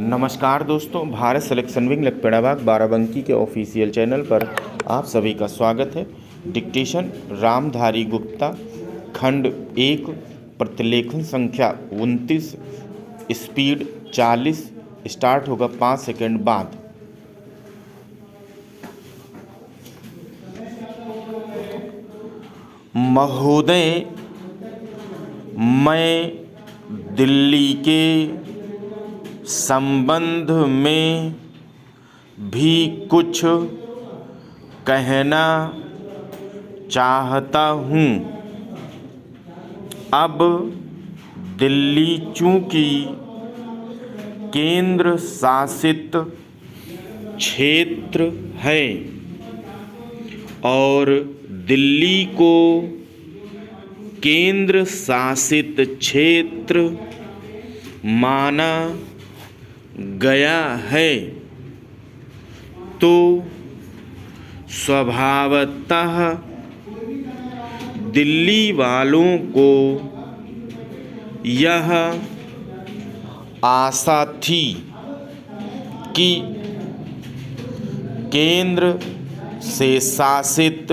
नमस्कार दोस्तों, Bharat selection wing Lakhperabagh Barabanki के ऑफिशियल चैनल पर आप सभी का स्वागत है। डिक्टेशन रामधारी गुप्ता, खंड 1, प्रतिलेखन संख्या 29, स्पीड 40। स्टार्ट होगा 5 सेकंड बाद। महोदय, मैं दिल्ली के संबंध में भी कुछ कहना चाहता हूँ। अब दिल्ली चूँकि केंद्र शासित क्षेत्र है और दिल्ली को केंद्र शासित क्षेत्र माना गया है, तो स्वभावतः दिल्ली वालों को यह आशा थी कि केंद्र से शासित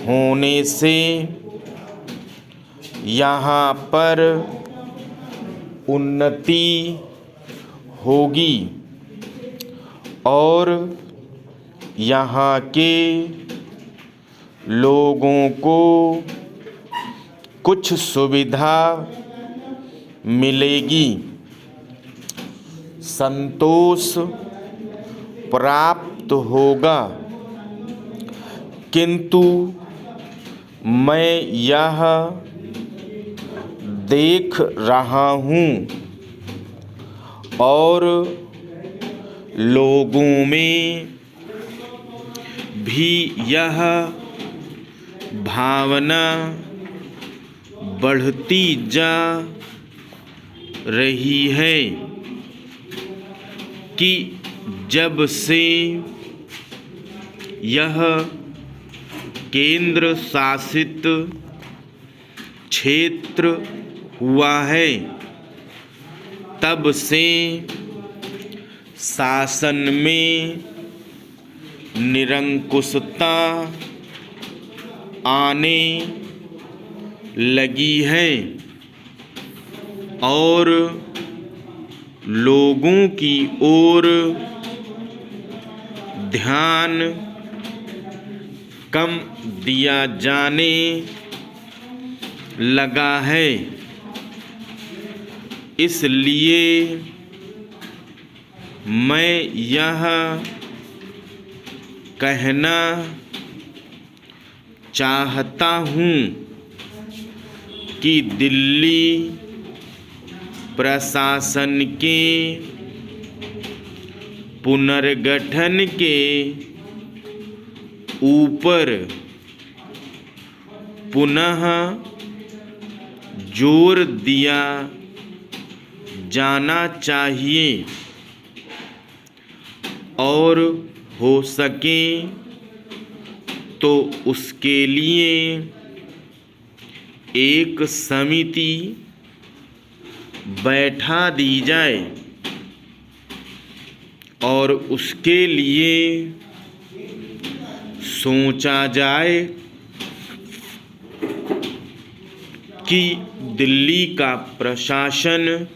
होने से यहाँ पर उन्नति होगी और यहाँ के लोगों को कुछ सुविधा मिलेगी, संतोष प्राप्त होगा। किंतु मैं यह देख रहा हूँ और लोगों में भी यह भावना बढ़ती जा रही है कि जब से यह केंद्र शासित क्षेत्र हुआ है, तब से शासन में निरंकुशता आने लगी है और लोगों की ओर ध्यान कम दिया जाने लगा है। इसलिए मैं यह कहना चाहता हूँ कि दिल्ली प्रशासन के पुनर्गठन के ऊपर पुनः जोर दिया जाना चाहिए और हो सके तो उसके लिए एक समिति बैठा दी जाए और उसके लिए सोचा जाए कि दिल्ली का प्रशासन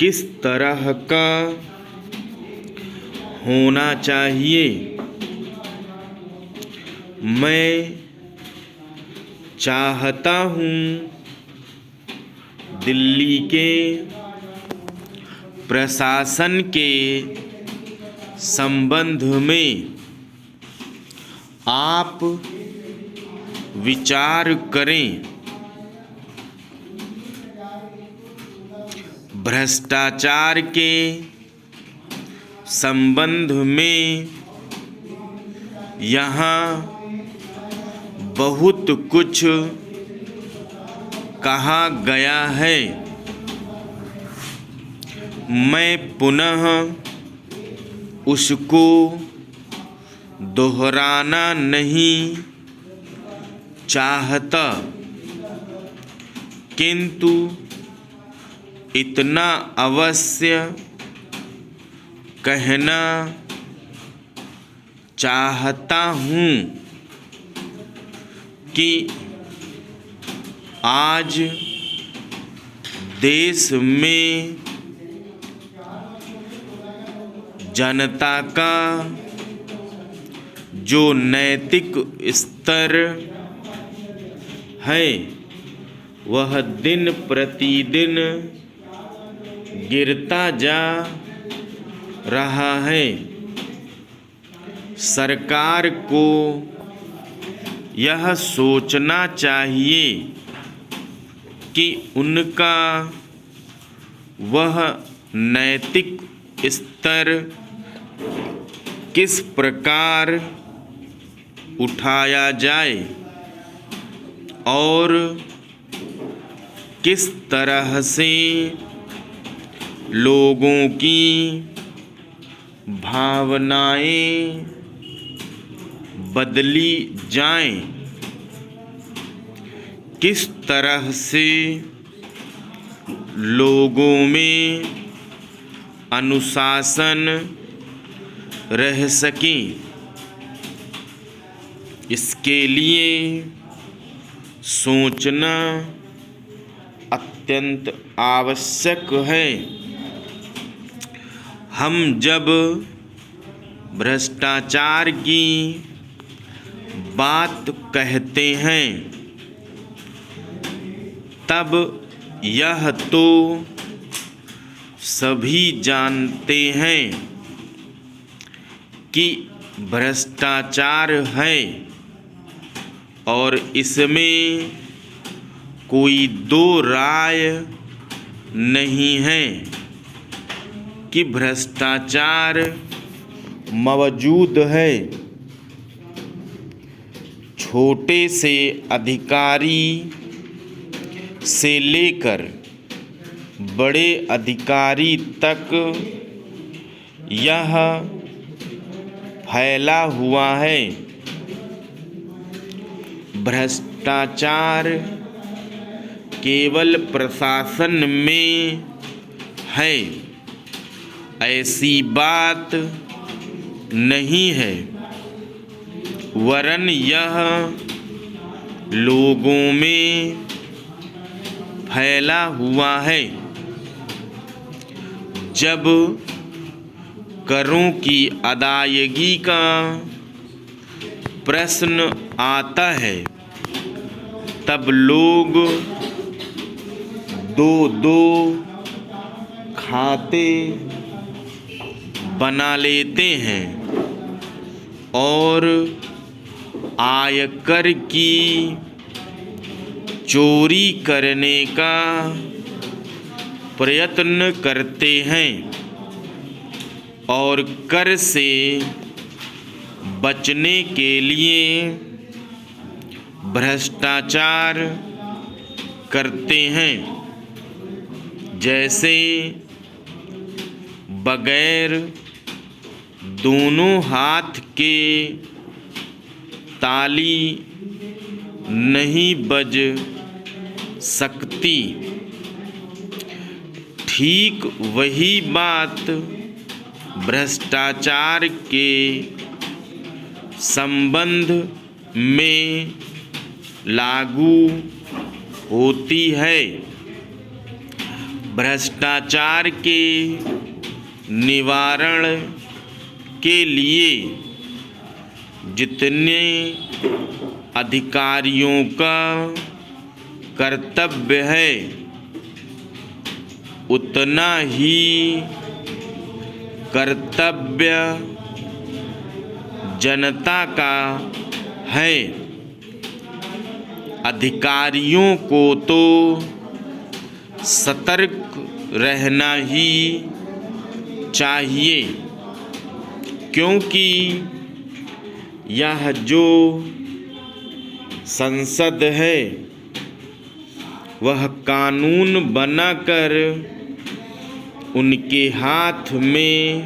किस तरह का होना चाहिए। मैं चाहता हूँ दिल्ली के प्रशासन के संबंध में आप विचार करें। भ्रष्टाचार के संबंध में यहाँ बहुत कुछ कहा गया है। मैं पुनः उसको दोहराना नहीं चाहता, किंतु इतना अवश्य कहना चाहता हूँ कि आज देश में जनता का जो नैतिक स्तर है वह दिन प्रतिदिन गिरता जा रहा है। सरकार को यह सोचना चाहिए कि उनका वह नैतिक स्तर किस प्रकार उठाया जाए और किस तरह से लोगों की भावनाएं बदली जाएं, किस तरह से लोगों में अनुशासन रह सके। इसके लिए सोचना अत्यंत आवश्यक है। हम जब भ्रष्टाचार की बात कहते हैं तब यह तो सभी जानते हैं कि भ्रष्टाचार है और इसमें कोई दो राय नहीं है कि भ्रष्टाचार मौजूद है। छोटे से अधिकारी से लेकर बड़े अधिकारी तक यह फैला हुआ है। भ्रष्टाचार केवल प्रशासन में है ऐसी बात नहीं है, वरन यह लोगों में फैला हुआ है। जब करों की अदायगी का प्रश्न आता है तब लोग दो खाते बना लेते हैं और आयकर की चोरी करने का प्रयत्न करते हैं और कर से बचने के लिए भ्रष्टाचार करते हैं। जैसे बगैर दोनों हाथ के ताली नहीं बज सकती, ठीक वही बात भ्रष्टाचार के संबंध में लागू होती है। भ्रष्टाचार के निवारण के लिए जितने अधिकारियों का कर्तव्य है उतना ही कर्तव्य जनता का है। अधिकारियों को तो सतर्क रहना ही चाहिए, क्योंकि यह जो संसद है वह कानून बनाकर उनके हाथ में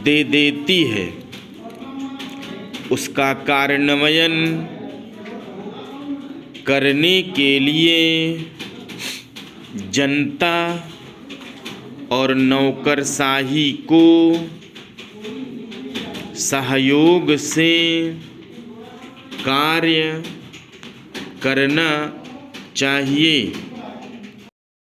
दे देती है। उसका कार्यान्वयन करने के लिए जनता और नौकरशाही को सहयोग से कार्य करना चाहिए।